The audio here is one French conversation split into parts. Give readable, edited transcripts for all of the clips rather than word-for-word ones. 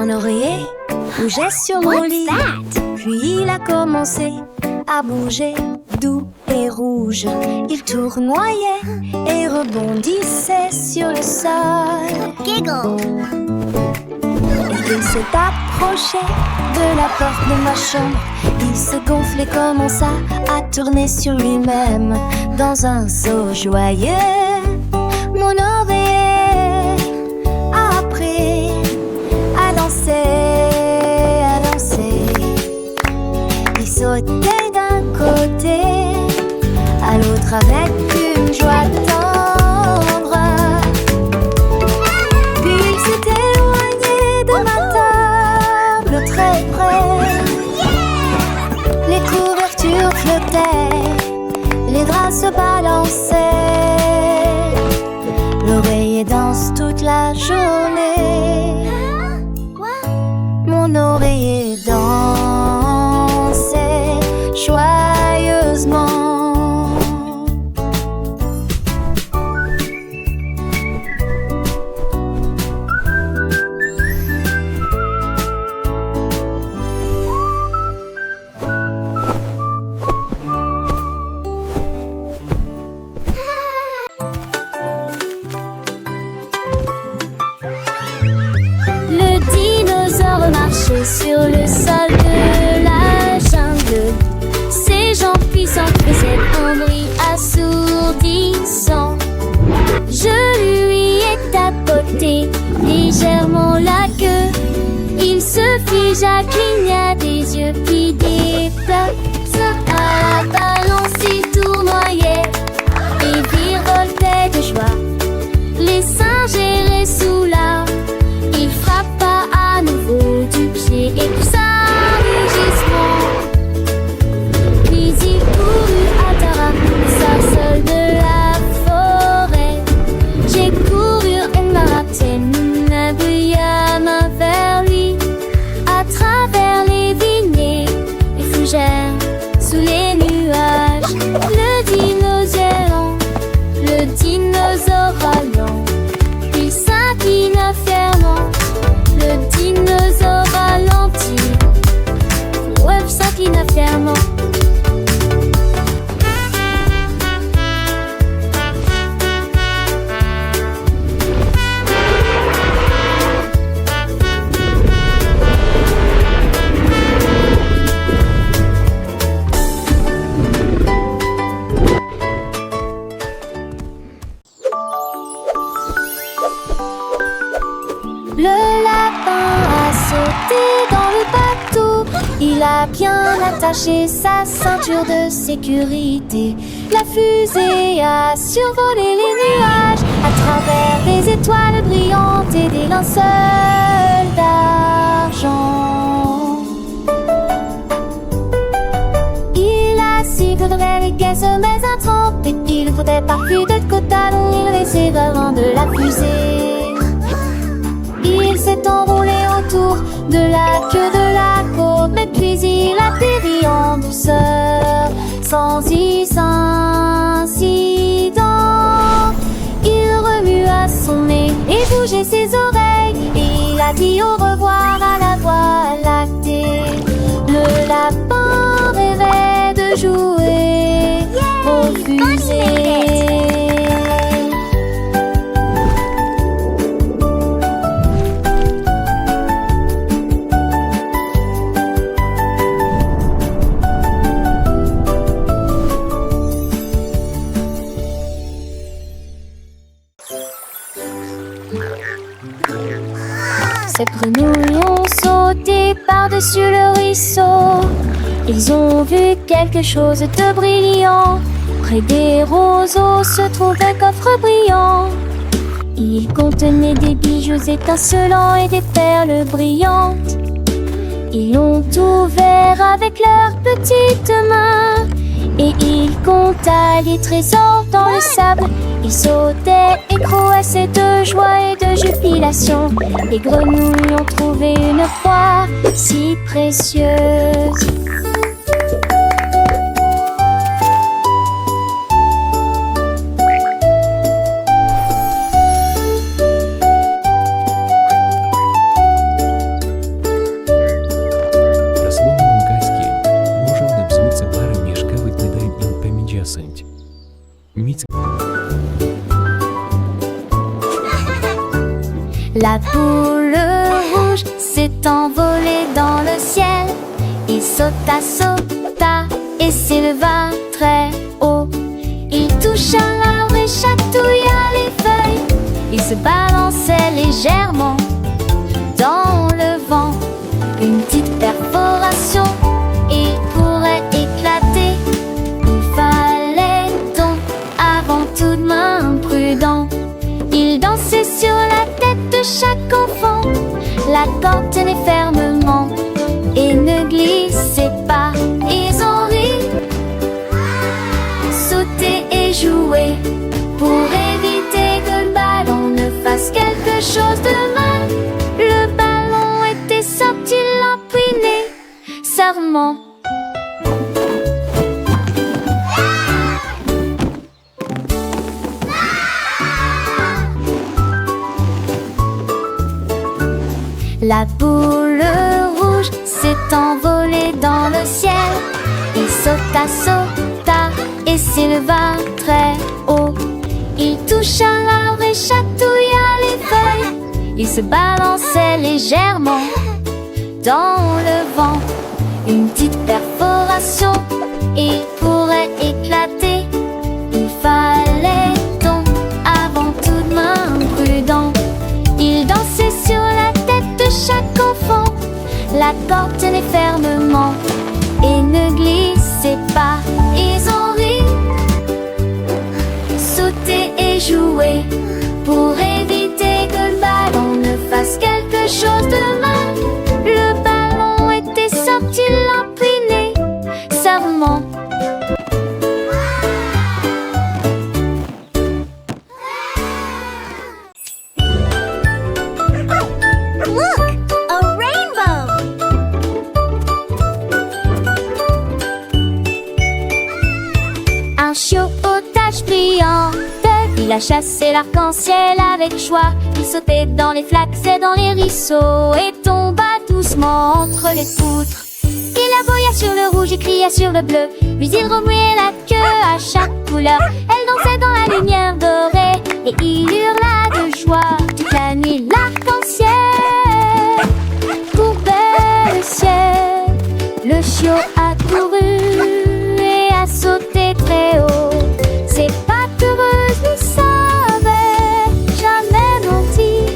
Mon oreiller bougeait sur mon lit. Puis il a commencé à bouger, doux et rouge. Il tournoyait et rebondissait sur le sol. Giggle. Il s'est approché de la porte de ma chambre. Il se gonflait, commença à tourner sur lui-même dans un saut joyeux. Mon oreiller a appris à danser, à danser. Il sautait d'un côté à l'autre avec une joie tendre. Puis il s'est éloigné de ma table très près. Les couvertures flottaient, les draps se balançaient. L'oreiller danse toute la journée. Mon oreiller dansait joyeusement. Sur le sol de la jungle, ses jambes puissantes faisaient un bruit assourdissant. Je lui ai tapoté légèrement la queue. Il se figea, cligna des yeux qui déplacent. À la balance, il tournoyait et virevoltait de joie. Les singes erraient sous l'arbre. Il frappa à nouveau du pied et poussa un rugissement. Puis il courut à Tarasa, seul de la forêt. J'ai couru et Maratina brilla main vers lui. À travers les vignes, les fougères sous les nuages. Le dinosaure allant, il s'inclina fièrement. Le dinosaure ralentit, Web s'inclina fièrement. Le lapin a sauté dans le bateau. Il a bien attaché sa ceinture de sécurité. La fusée a survolé les nuages à travers des étoiles brillantes et des linceuls d'argent. Il a su que de naviguer mais un trempe et qu'il faudrait pas plus de côte à l'île laissée devant de la fusée. Il s'est enroulé autour de la queue de la côte, mais puis il atterrit en douceur, sans incident. Il remua son nez et bougeait ses oreilles, et il a dit au revoir à la voie lactée. Le lapin rêvait de jouer aux fusées. Ces grenouilles ont sauté par-dessus le ruisseau. Ils ont vu quelque chose de brillant. Près des roseaux se trouve un coffre brillant. Il contenait des bijoux étincelants et des perles brillantes. Ils l'ont ouvert avec leurs petites mains. Et il compta les trésors dans le sable. Il sautait et croassait de joie et de jubilation. Les grenouilles ont trouvé une proie si précieuse. La boule rouge s'est envolée dans le ciel. Il sauta, sauta et s'éleva très haut. Il toucha l'arbre et chatouilla les feuilles. Il se balançait légèrement dans le vent. Une petite perforation, il pourrait éclater. Il fallait donc avant tout de même prudent. Il dansait sur la tête de chaque enfant. La corde tenait fermement et ne glissait pas. Ils ont ri, sauté et joué pour éviter que le ballon ne fasse quelque chose de mal. Le ballon était sorti l'empiné savamment. La boule rouge s'est envolée dans le ciel. Il sauta, sauta et s'éleva très haut. Il toucha l'arbre et chatouilla les feuilles. Il se balançait légèrement dans le vent. Une petite perforation, il pourrait éclater. Il fallait donc avant tout de même prudent. Il dansait sur la tête de chaque enfant. La corde tenait fermement et ne glissait pas. Ils ont ri, sauté et joué pour éviter que le ballon ne fasse quelque chose de mal. Le ballon était sorti l'empiné savamment. Un chiot aux taches brillantes, il a chassé l'arc-en-ciel avec joie. Il sautait dans les flaques et dans les ruisseaux et tomba doucement entre les poutres. Il aboya sur le rouge et cria sur le bleu, puis il remuait la queue à chaque couleur. Elle dansait dans la lumière dorée et il hurla de joie toute la nuit l'arc-en-ciel. Courbait le ciel, le chiot a couru et a sauté très haut. Ses pattes heureuses ne savaient jamais mentir.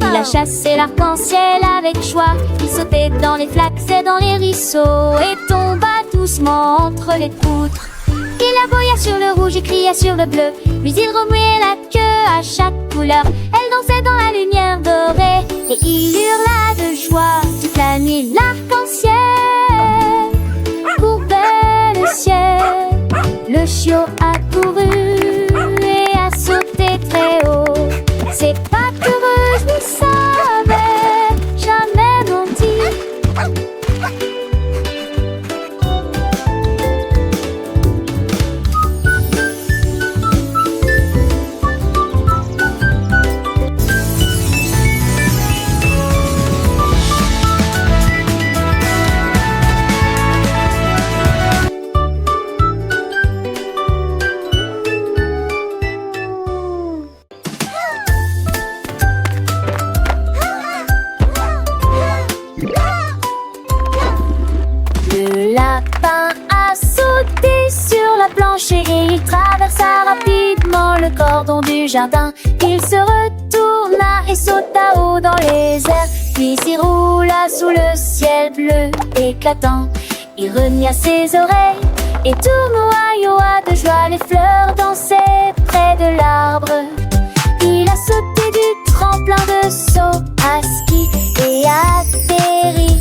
Il a chassé l'arc-en-ciel avec joie. Il sautait dans les flaques et dans les ruisseaux et tomba doucement entre les poutres. Il aboya sur le rouge et cria sur le bleu, puis il remuait la queue à chaque couleur. Elle dansait dans la lumière dorée et il hurla de joie toute la nuit l'arc-en-ciel. Courbait le ciel, le chiot a couru et a sauté très haut. Ses pattes heureuses ne savaient jamais mentir. Le lapin a sauté sur la planche et il traversa rapidement le cordon du jardin. Il se retourna et sauta haut dans les airs, puis s'y roula sous le ciel bleu éclatant. Il renia ses oreilles et tournoya de joie. Les fleurs dansaient près de l'arbre. Il a sauté du tremplin de saut à ski et atterri